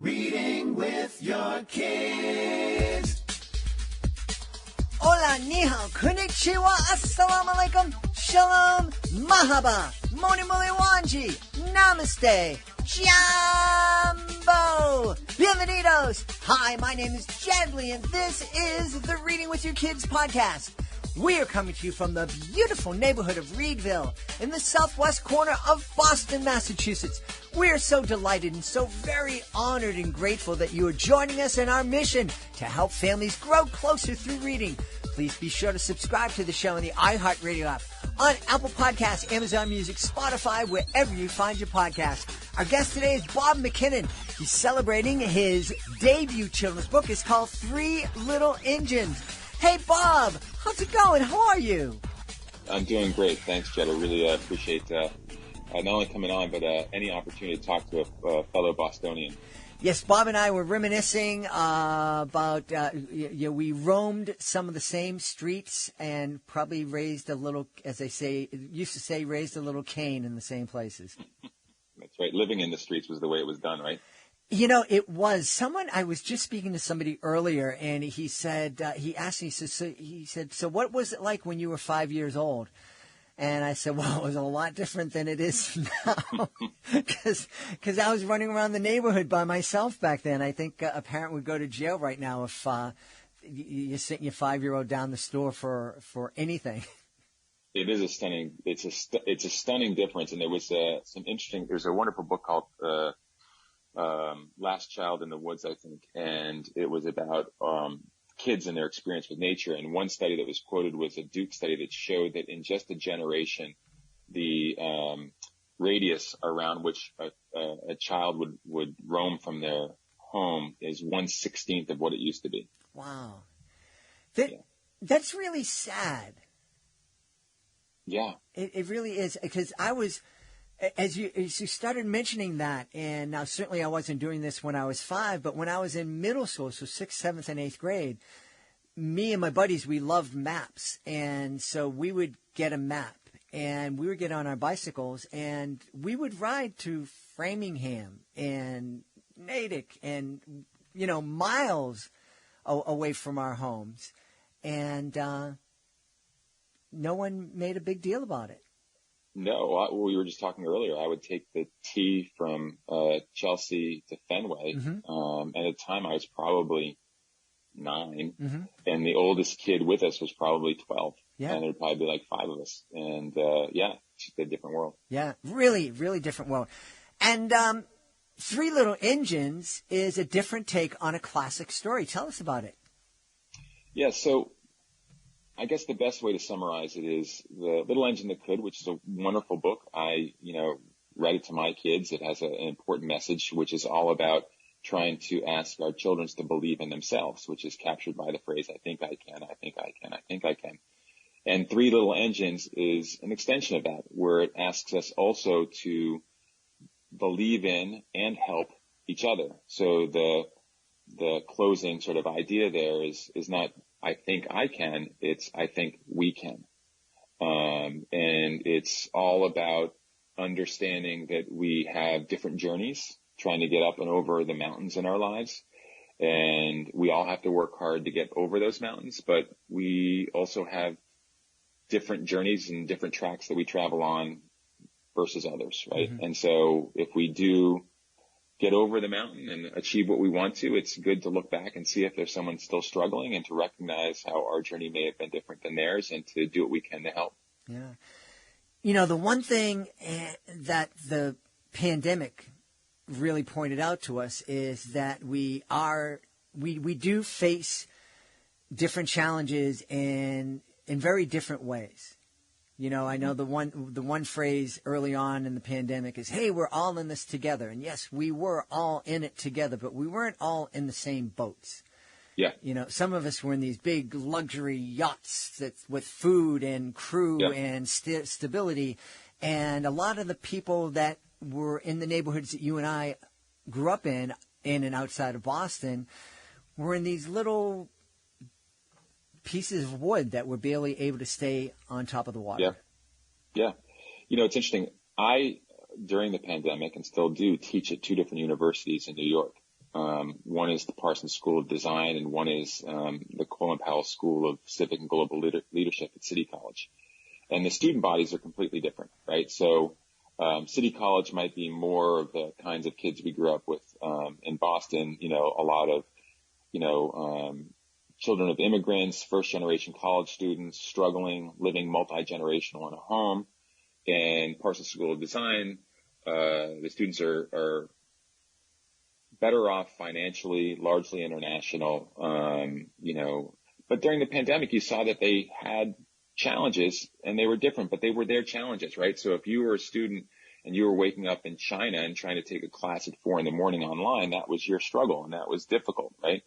Reading with your kids. Hola, ni hao, konnichiwa, assalamu alaikum, shalom, mahaba, moni moli wanji, namaste, jambo, bienvenidos. Hi, my name is Jadley, and this is the Reading with Your Kids podcast. We are coming to you from the beautiful neighborhood of Reedville in the southwest corner of Boston, Massachusetts. We are so delighted and so very honored and grateful that you are joining us in our mission to help families grow closer through reading. Please be sure to subscribe to the show in the iHeartRadio app, on Apple Podcasts, Amazon Music, Spotify, wherever you find your podcast. Our guest today is Bob McKinnon. He's celebrating his debut children's book. It's called Three Little Engines. Hey, Bob, how's it going? How are you? I'm doing great. Thanks, Jed. I really appreciate not only coming on, but any opportunity to talk to a fellow Bostonian. Yes, Bob and I were reminiscing about, we roamed some of the same streets and probably raised a little, as they say, used to say, raised a little Cain in the same places. That's right. Living in the streets was the way it was done, right? You know, it was. I was just speaking to somebody earlier, and he said, he asked me, so what was it like when you were 5 years old? And I said, well, it was a lot different than it is now, because I was running around the neighborhood by myself back then. I think a parent would go to jail right now if you sent your 5-year-old down the store for anything. It is a stunning. It's a stunning difference, and there was some interesting. There's a wonderful book called Last Child in the Woods, I think, and it was about kids and their experience with nature. And one study that was quoted was a Duke study that showed that in just a generation, the radius around which a child would roam from their home is 1/16 of what it used to be. Wow. That's really sad. Yeah. It really is, because I was... As you started mentioning that, and now certainly I wasn't doing this when I was 5, but when I was in middle school, so 6th, 7th, and 8th grade, me and my buddies, we loved maps. And so we would get a map, and we would get on our bicycles, and we would ride to Framingham and Natick and, miles away from our homes. And no one made a big deal about it. No, we were just talking earlier. I would take the T from Chelsea to Fenway. Mm-hmm. At the time, I was probably 9, mm-hmm. and the oldest kid with us was probably 12. Yeah. And there'd probably be like 5 of us. And it's just a different world. Yeah, really, really different world. And Three Little Engines is a different take on a classic story. Tell us about it. Yeah, so I guess the best way to summarize it is The Little Engine That Could, which is a wonderful book. I, read it to my kids. It has an important message, which is all about trying to ask our children to believe in themselves, which is captured by the phrase, I think I can, I think I can, I think I can. And Three Little Engines is an extension of that, where it asks us also to believe in and help each other. So the closing sort of idea there is not, I think I can, it's I think we can. And it's all about understanding that we have different journeys, trying to get up and over the mountains in our lives. And we all have to work hard to get over those mountains, but we also have different journeys and different tracks that we travel on versus others, right? Mm-hmm. And so if we do get over the mountain and achieve what we want to, it's good to look back and see if there's someone still struggling and to recognize how our journey may have been different than theirs and to do what we can to help. Yeah. The one thing that the pandemic really pointed out to us is that we do face different challenges in very different ways. I know the one phrase early on in the pandemic is, hey, we're all in this together. And yes, we were all in it together, but we weren't all in the same boats. Yeah. Some of us were in these big luxury yachts with food and crew and stability. And a lot of the people that were in the neighborhoods that you and I grew up in and outside of Boston, were in these little pieces of wood that were barely able to stay on top of the water. Yeah. It's interesting. I, during the pandemic, and still do, teach at 2 different universities in New York. One is the Parsons School of Design, and one is the Colin Powell School of Civic and Global Leadership at City College. And the student bodies are completely different, right? So City College might be more of the kinds of kids we grew up with in Boston, a lot of, children of immigrants, first-generation college students, struggling, living multi-generational in a home. And Parsons School of Design, the students are better off financially, largely international, but during the pandemic, you saw that they had challenges and they were different, but they were their challenges, right? So if you were a student and you were waking up in China and trying to take a class at 4 a.m. online, that was your struggle and that was difficult, right?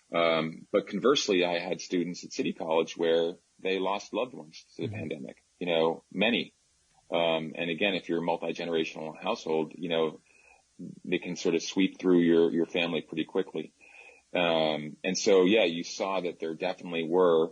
But conversely, I had students at City College where they lost loved ones to the pandemic, many. And again, if you're a multi-generational household, they can sort of sweep through your family pretty quickly. And so, you saw that there definitely were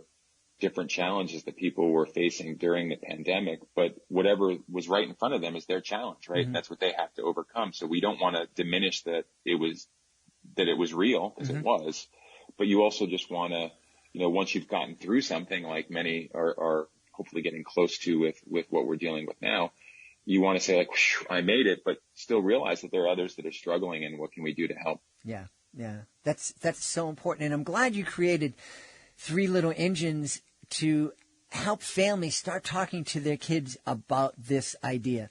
different challenges that people were facing during the pandemic, but whatever was right in front of them is their challenge, right? Mm-hmm. And that's what they have to overcome. So we don't want to diminish that it was real, because it was, but you also just want to, once you've gotten through something, like many are hopefully getting close to with what we're dealing with now, you want to say, like, I made it, but still realize that there are others that are struggling, and what can we do to help? Yeah. That's so important. And I'm glad you created 3 little engines to help families start talking to their kids about this idea.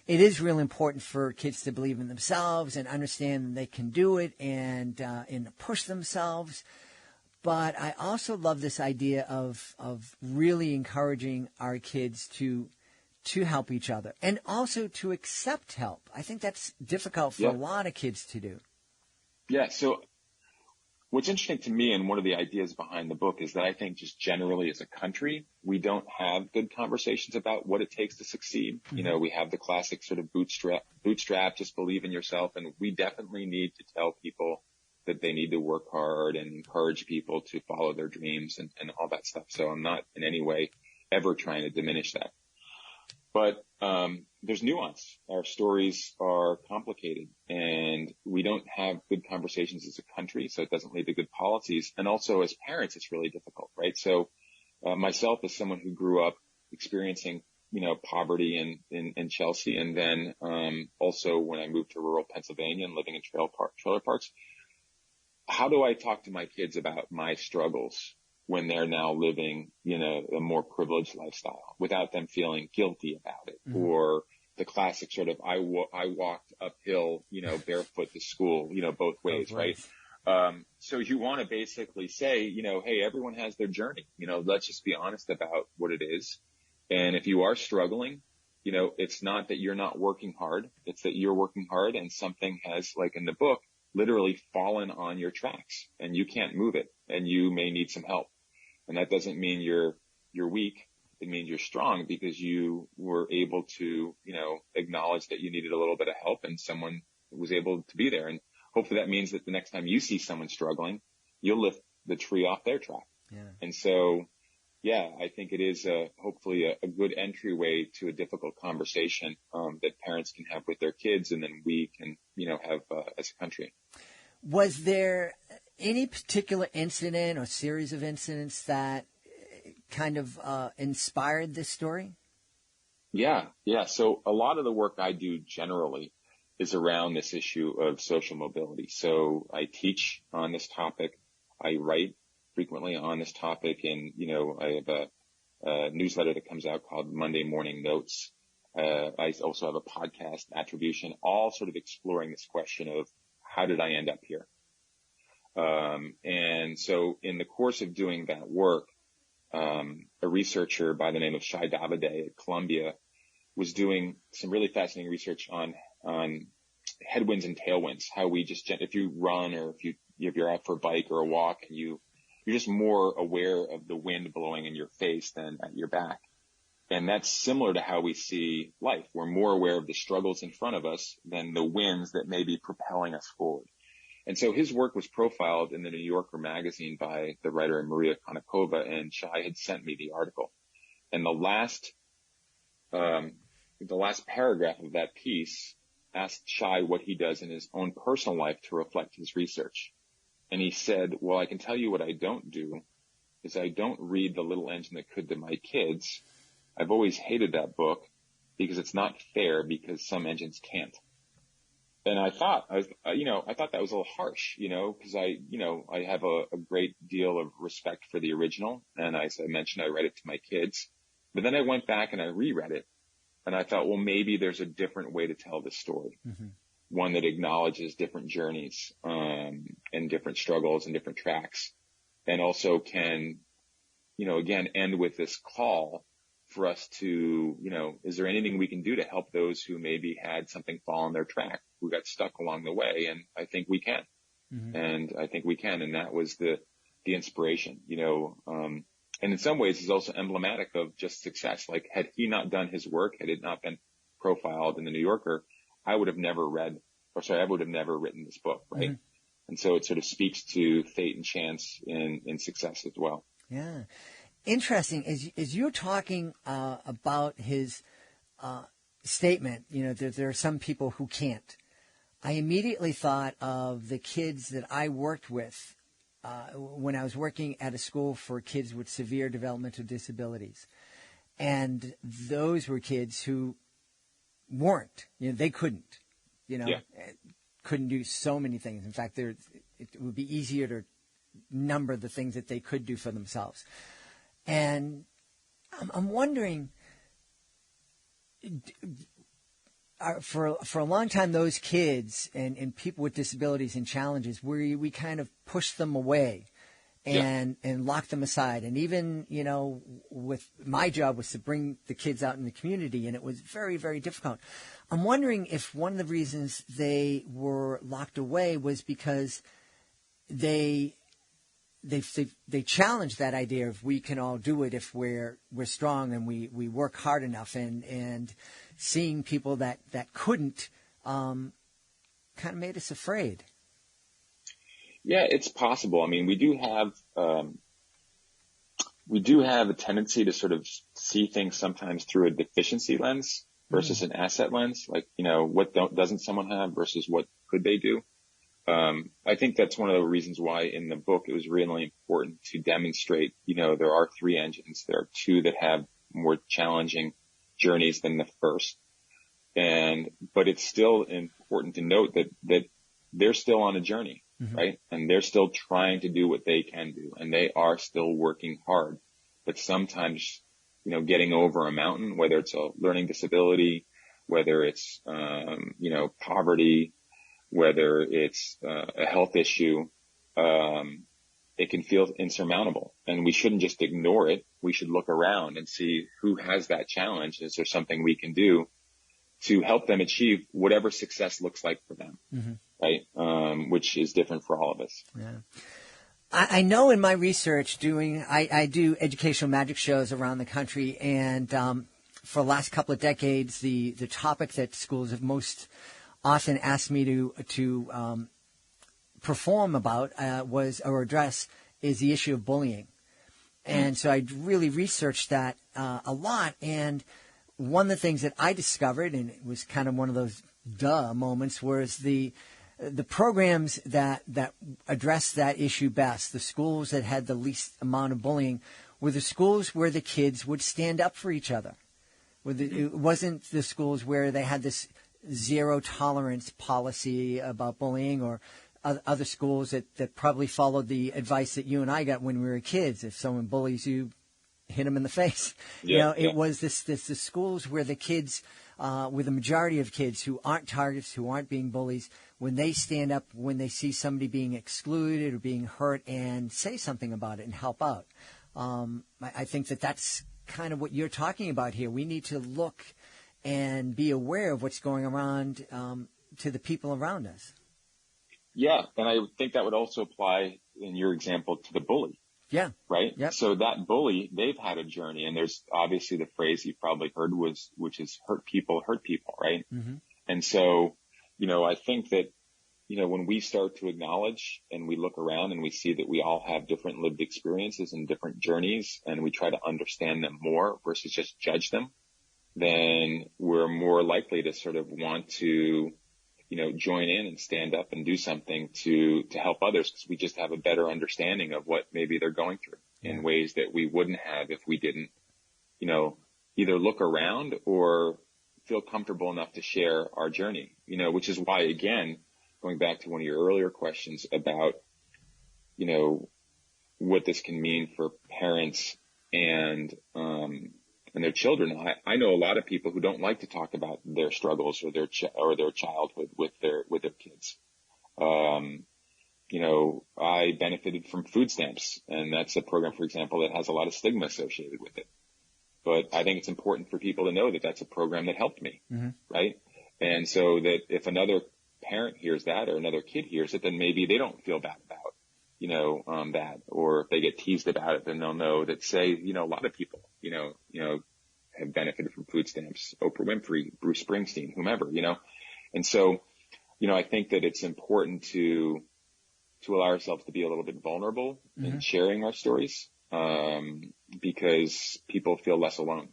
It is really important for kids to believe in themselves and understand they can do it and push themselves. But I also love this idea of really encouraging our kids to help each other and also to accept help. I think that's difficult for a lot of kids to do. Yeah. So what's interesting to me, and one of the ideas behind the book, is that I think just generally as a country, we don't have good conversations about what it takes to succeed. Mm-hmm. We have the classic sort of bootstrap, just believe in yourself. And we definitely need to tell people that they need to work hard and encourage people to follow their dreams and all that stuff. So I'm not in any way ever trying to diminish that. But there's nuance. Our stories are complicated, and we don't have good conversations as a country, so it doesn't lead to good policies. And also as parents, it's really difficult, right? So myself, as someone who grew up experiencing, poverty in Chelsea, and then also when I moved to rural Pennsylvania and living in trailer parks, how do I talk to my kids about my struggles when they're now living, a more privileged lifestyle without them feeling guilty about it? Mm-hmm. Or the classic sort of, I walked uphill, barefoot to school, both ways, right? So you want to basically say, hey, everyone has their journey, let's just be honest about what it is. And if you are struggling, it's not that you're not working hard. It's that you're working hard and something has, like in the book, literally fallen on your tracks and you can't move it and you may need some help. And that doesn't mean you're weak. It means you're strong because you were able to, acknowledge that you needed a little bit of help and someone was able to be there. And hopefully that means that the next time you see someone struggling, you'll lift the tree off their track. Yeah. And so, I think it is hopefully a good entryway to a difficult conversation that parents can have with their kids, and then we can, have as a country. Was there any particular incident or series of incidents that kind of inspired this story? Yeah. So a lot of the work I do generally is around this issue of social mobility. So I teach on this topic. I write frequently on this topic, and, I have a newsletter that comes out called Monday Morning Notes. I also have a podcast, Attribution, all sort of exploring this question of how did I end up here? And so in the course of doing that work, a researcher by the name of Shai Davide at Columbia was doing some really fascinating research on headwinds and tailwinds, how we just, if you run or if you're out for a bike or a walk and you're just more aware of the wind blowing in your face than at your back. And that's similar to how we see life. We're more aware of the struggles in front of us than the winds that may be propelling us forward. And so his work was profiled in the New Yorker magazine by the writer Maria Konnikova, and Shai had sent me the article. And the last paragraph of that piece asked Shai what he does in his own personal life to reflect his research. And he said, well, I can tell you what I don't do is I don't read The Little Engine That Could to my kids. I've always hated that book because it's not fair because some engines can't. And I thought that was a little harsh, because I have a great deal of respect for the original. And as I mentioned, I read it to my kids, but then I went back and I reread it and I thought, well, maybe there's a different way to tell this story. Mm-hmm. One that acknowledges different journeys, and different struggles and different tracks, and also can, again, end with this call for us to, is there anything we can do to help those who maybe had something fall on their track, who got stuck along the way? And I think we can. Mm-hmm. And I think we can. And that was the inspiration, and in some ways is also emblematic of just success. Like, had he not done his work, had it not been profiled in the New Yorker, I would have never written this book. Right. Mm-hmm. And so it sort of speaks to fate and chance in success as well. Yeah. Interesting. As you're talking about his statement, there are some people who can't. I immediately thought of the kids that I worked with when I was working at a school for kids with severe developmental disabilities. And those were kids who weren't, they couldn't, couldn't do so many things. In fact, it would be easier to number the things that they could do for themselves. And I'm wondering, for a long time, those kids and people with disabilities and challenges, we kind of pushed them away and locked them aside. And even, with my job was to bring the kids out in the community, and it was very, very difficult. I'm wondering if one of the reasons they were locked away was because they challenge that idea of we can all do it if we're strong and we work hard enough, and seeing people that couldn't kind of made us afraid. Yeah, it's possible. I mean, we do have a tendency to sort of see things sometimes through a deficiency lens versus an asset lens, like, what doesn't someone have versus what could they do? I think that's one of the reasons why in the book it was really important to demonstrate, there are 3 engines. There are 2 that have more challenging journeys than the first. But it's still important to note that they're still on a journey, mm-hmm. right? And they're still trying to do what they can do, and they are still working hard. But sometimes, getting over a mountain, whether it's a learning disability, whether it's, poverty, whether it's a health issue, it can feel insurmountable, and we shouldn't just ignore it. We should look around and see who has that challenge. Is there something we can do to help them achieve whatever success looks like for them, mm-hmm. right? Which is different for all of us. Yeah. I know in my research I do educational magic shows around the country, and for the last couple of decades, the topic that schools have most often asked me to perform about or address is the issue of bullying. And so I really researched that a lot. And one of the things that I discovered, and it was kind of one of those duh moments, was the programs that addressed that issue best, the schools that had the least amount of bullying, were the schools where the kids would stand up for each other. It wasn't the schools where they had this zero tolerance policy about bullying, or other schools that probably followed the advice that you and I got when we were kids. If someone bullies you, hit them in the face. It was the schools where the kids, where the majority of kids who aren't targets, who aren't being bullies, when they stand up, when they see somebody being excluded or being hurt, and say something about it and help out. I think that's kind of what you're talking about here. We need to look and be aware of what's going around to the people around us. Yeah, and I think that would also apply in your example to the bully. Yeah. Right? Yep. So that bully, they've had a journey, and there's obviously the phrase you've probably heard which is hurt people, right? Mm-hmm. And so, I think that, when we start to acknowledge and we look around and we see that we all have different lived experiences and different journeys, and we try to understand them more versus just judge them, then we're more likely to sort of want to join in and stand up and do something to help others, because we just have a better understanding of what maybe they're going through in ways that we wouldn't have if we didn't, either look around or feel comfortable enough to share our journey, which is why, again, going back to one of your earlier questions about, what this can mean for parents and their children. I know a lot of people who don't like to talk about their struggles or their childhood with their kids. I benefited from food stamps, and that's a program, for example, that has a lot of stigma associated with it. But I think it's important for people to know that that's a program that helped me, right? And so that if another parent hears that or another kid hears it, then maybe they don't feel bad about, that. Or if they get teased about it, then they'll know that, say, a lot of people, have benefited from food stamps, Oprah Winfrey, Bruce Springsteen, whomever, And so, I think that it's important to allow ourselves to be a little bit vulnerable in sharing our stories, because people feel less alone.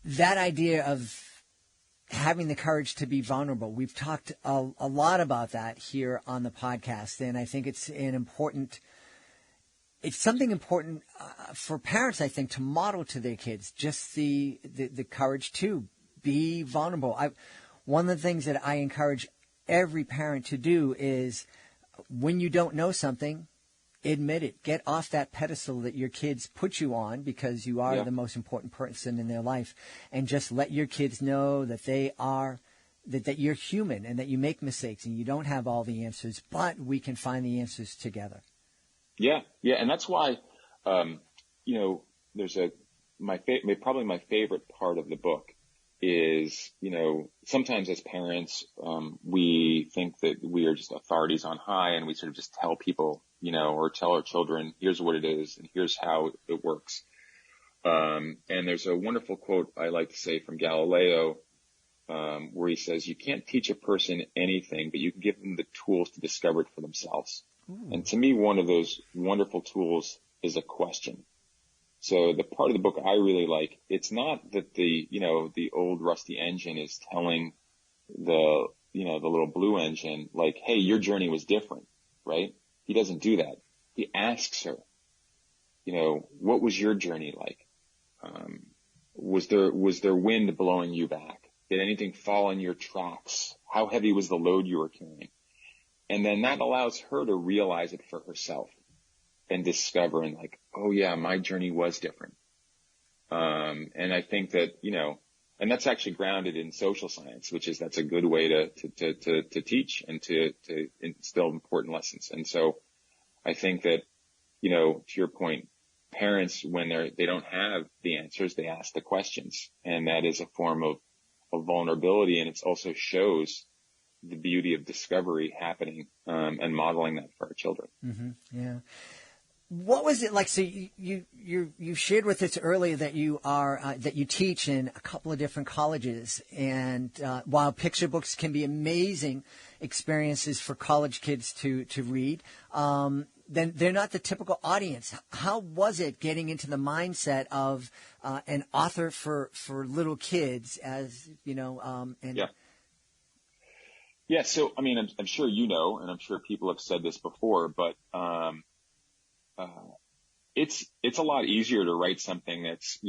That idea of having the courage to be vulnerable, we've talked a lot about that here on the podcast, and I think it's something important for parents, I think, to model to their kids, just the courage to be vulnerable. One of the things that I encourage every parent to do is, when you don't know something, admit it. Get off that pedestal that your kids put you on, because you are the most important person in their life, and just let your kids know that that you're human and that you make mistakes and you don't have all the answers, but we can find the answers together. Yeah. And that's why, there's probably my favorite part of the book is, sometimes as parents, we think that we are just authorities on high, and we sort of just tell people, or tell our children, here's what it is and here's how it works. And there's a wonderful quote I like to say from Galileo, where he says, you can't teach a person anything, but you can give them the tools to discover it for themselves. And to me, one of those wonderful tools is a question. So the part of the book I really like, it's not that the old rusty engine is telling the little blue engine, like, hey, your journey was different, right? He doesn't do that. He asks her, what was your journey like? Was there wind blowing you back? Did anything fall in your tracks? How heavy was the load you were carrying? And then that allows her to realize it for herself and discover, and like, oh yeah, my journey was different. And I think that, and that's actually grounded in social science, that's a good way to teach and to instill important lessons. And so I think that, to your point, parents, when they don't have the answers, they ask the questions, and that is a form of vulnerability. And it also shows the beauty of discovery happening, and modeling that for our children. Yeah. What was it like? So you shared with us earlier that you teach in a couple of different colleges, and while picture books can be amazing experiences for college kids to read, then they're not the typical audience. How was it getting into the mindset of an author for little kids, as Yeah. So, I mean, I'm sure and I'm sure people have said this before, but it's a lot easier to write something that's,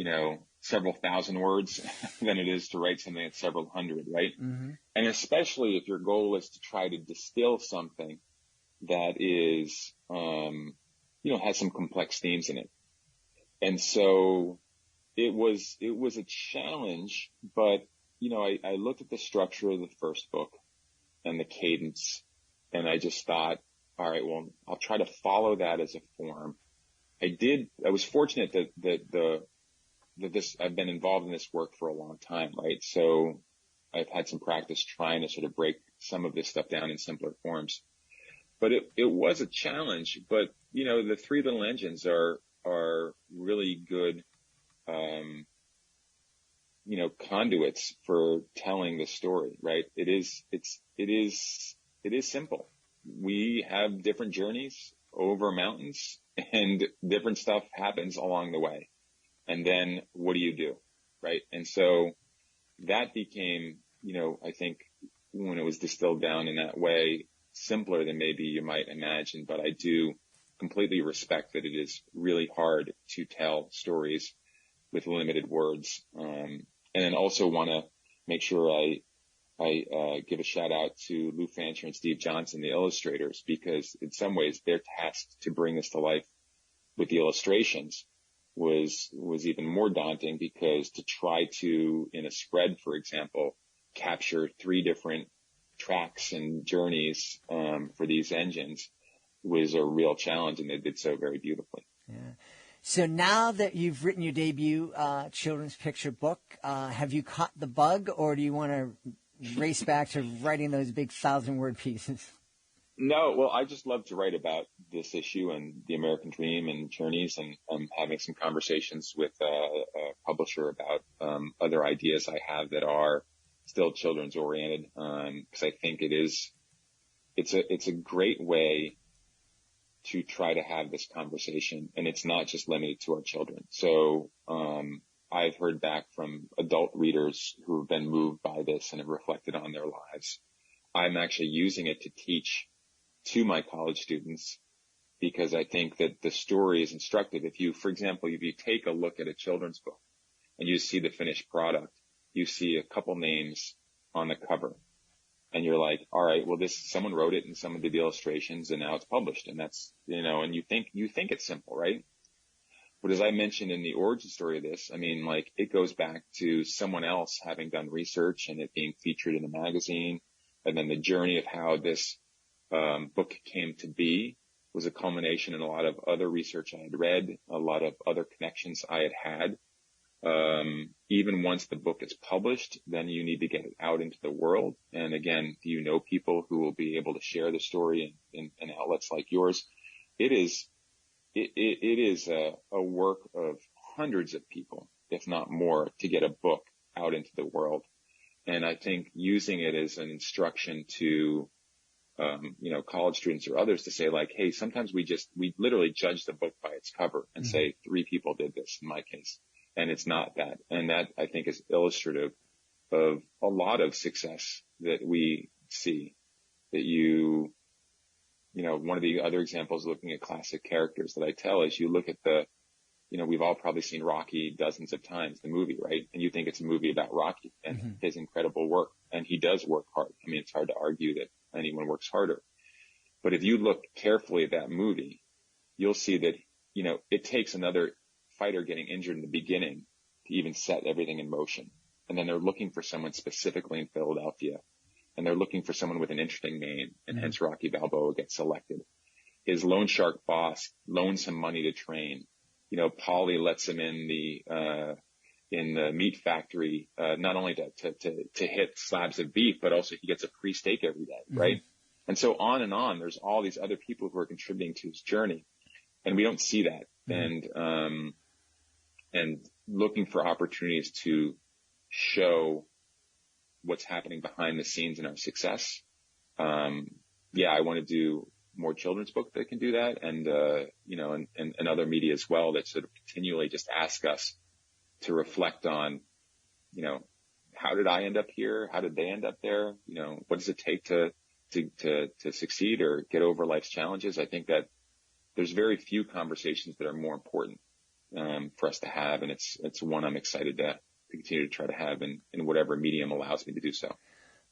several thousand words than it is to write something that's several hundred, right? And especially if your goal is to try to distill something that is, has some complex themes in it. And so it was a challenge, but, I looked at the structure of the first book and the cadence, and I just thought, all right, well, I'll try to follow that as a form. I was fortunate that I've been involved in this work for a long time, right? So I've had some practice trying to sort of break some of this stuff down in simpler forms. But it was a challenge, but, the three little engines are really good, conduits for telling the story, right? It is simple. We have different journeys over mountains, and different stuff happens along the way. And then what do you do? Right. And so that became, I think when it was distilled down in that way, simpler than maybe you might imagine. But I do completely respect that it is really hard to tell stories with limited words. And then also want to make sure I give a shout out to Lou Fancher and Steve Johnson, the illustrators, because in some ways they're tasked to bring this to life with the illustrations was even more daunting, because to try to, in a spread, for example, capture 3 different tracks and journeys for these engines was a real challenge, and they did so very beautifully. Yeah. So now that you've written your debut children's picture book, have you caught the bug, or do you want to race back to writing those big 1,000-word pieces? No, well, I just love to write about this issue and the American dream and journeys, and I'm having some conversations with a publisher about other ideas I have that are still children's oriented, because I think it's a great way to try to have this conversation, and it's not just limited to our children. So I've heard back from adult readers who have been moved by this and have reflected on their lives. I'm actually using it to teach to my college students, because I think that the story is instructive. If you take a look at a children's book and you see the finished product, you see a couple names on the cover, and you're like, all right, well, someone wrote it and someone did the illustrations and now it's published. And that's, and you think it's simple, right? But as I mentioned in the origin story of this, I mean, like, it goes back to someone else having done research and it being featured in a magazine. And then the journey of how this book came to be was a culmination in a lot of other research I had read, a lot of other connections I had had. Even once the book is published, then you need to get it out into the world. And again, do you know people who will be able to share the story in outlets like yours? It is a work of hundreds of people, if not more, to get a book out into the world. And I think using it as an instruction to, college students or others to say, like, hey, sometimes we literally judge the book by its cover and say 3 people did this in my case. And it's not that. And that, I think, is illustrative of a lot of success that we see. That one of the other examples looking at classic characters that I tell is you look at we've all probably seen Rocky dozens of times, the movie, right? And you think it's a movie about Rocky and his incredible work. And he does work hard. I mean, it's hard to argue that anyone works harder. But if you look carefully at that movie, you'll see that, it takes another fighter getting injured in the beginning to even set everything in motion. And then they're looking for someone specifically in Philadelphia, and they're looking for someone with an interesting name, and hence Rocky Balboa gets selected. His loan shark boss loans him money to train. Paulie lets him in the meat factory, not only to hit slabs of beef, but also he gets a free steak every day, right? And so on and on. There's all these other people who are contributing to his journey, and we don't see that. And looking for opportunities to show what's happening behind the scenes in our success. I want to do more children's book that can do that, and other media as well that sort of continually just ask us to reflect on, how did I end up here? How did they end up there? What does it take to succeed or get over life's challenges? I think that there's very few conversations that are more important for us to have, and it's one I'm excited to continue to try to have in whatever medium allows me to do so.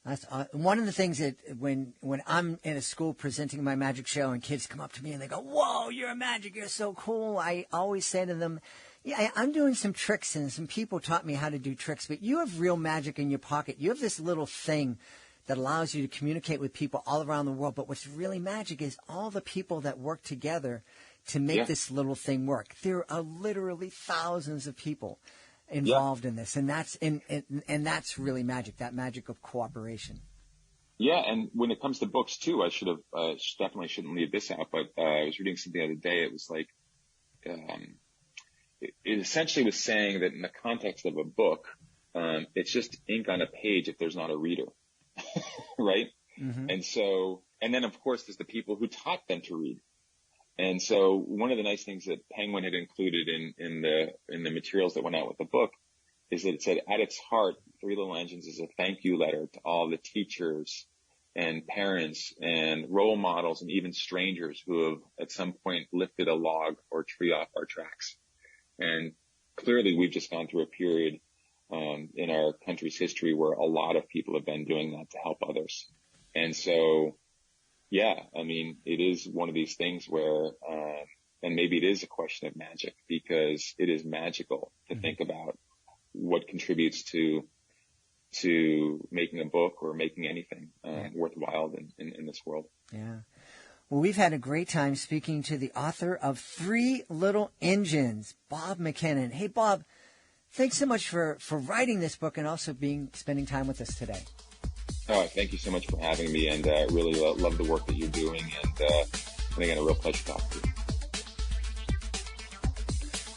That's one of the things that when I'm in a school presenting my magic show and kids come up to me and they go, "Whoa, you're a magic, you're so cool," I always say to them, "Yeah, I'm doing some tricks and some people taught me how to do tricks, but you have real magic in your pocket. You have this little thing that allows you to communicate with people all around the world. But what's really magic is all the people that work together to make this little thing work. There are literally thousands of people involved in this, and that's really magic. That magic of cooperation." Yeah, and when it comes to books too, I should have definitely shouldn't leave this out. But I was reading something the other day. It was like it essentially was saying that in the context of a book, it's just ink on a page if there's not a reader, right? And then of course there's the people who taught them to read. And so one of the nice things that Penguin had included in the materials that went out with the book is that it said at its heart, Three Little Engines is a thank you letter to all the teachers and parents and role models and even strangers who have at some point lifted a log or tree off our tracks. And clearly we've just gone through a period in our country's history where a lot of people have been doing that to help others. And so, yeah, I mean, it is one of these things where, and maybe it is a question of magic, because it is magical to think about what contributes to making a book or making anything worthwhile in this world. Yeah. Well, we've had a great time speaking to the author of Three Little Engines, Bob McKinnon. Hey, Bob, thanks so much for writing this book and also spending time with us today. Oh, thank you so much for having me, and really love the work that you're doing, and again, a real pleasure talking to you.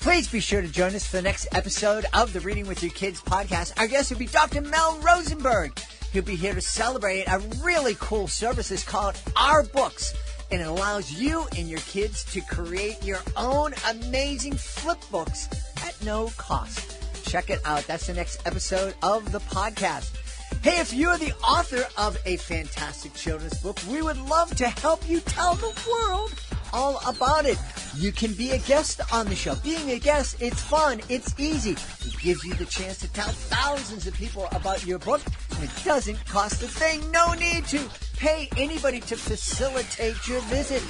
Please be sure to join us for the next episode of the Reading with Your Kids podcast. Our guest will be Dr. Mel Rosenberg. He'll be here to celebrate a really cool service. It's called Our Books, and it allows you and your kids to create your own amazing flip books at no cost. Check it out. That's the next episode of the podcast. Hey, if you're the author of a fantastic children's book, we would love to help you tell the world all about it. You can be a guest on the show. Being a guest, it's fun, it's easy. It gives you the chance to tell thousands of people about your book, and it doesn't cost a thing. No need to pay anybody to facilitate your visit.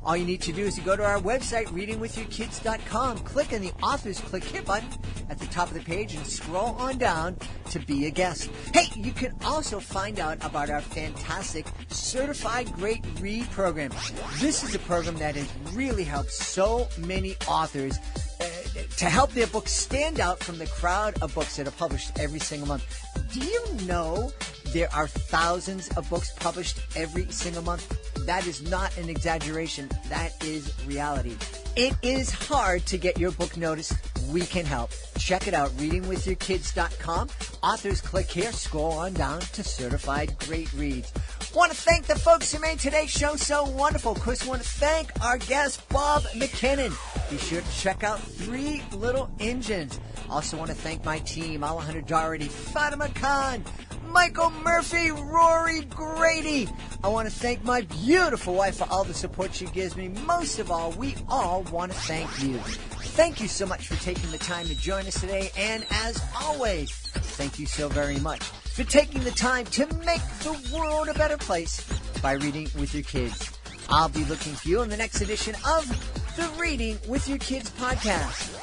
All you need to do is to go to our website, readingwithyourkids.com, click on the Authors Click Here button at the top of the page and scroll on down to be a guest. Hey, you can also find out about our fantastic Certified Great Read program. This is a program that has really helped so many authors to help their books stand out from the crowd of books that are published every single month. Do you know there are thousands of books published every single month? That is not an exaggeration. That is reality. It is hard to get your book noticed. We can help. Check it out, readingwithyourkids.com. Authors Click Here. Scroll on down to Certified Great Reads. Want to thank the folks who made today's show so wonderful. Of course, want to thank our guest, Bob McKinnon. Be sure to check out Three Little Engines. Also want to thank my team, Alejandro Doherty, Fatima Khan, Michael Murphy, Rory Grady. I want to thank my beautiful wife for all the support she gives me. Most of all, we all want to thank you. Thank you so much for taking the time to join us today. And as always, thank you so very much for taking the time to make the world a better place by reading with your kids. I'll be looking for you in the next edition of the Reading with Your Kids podcast.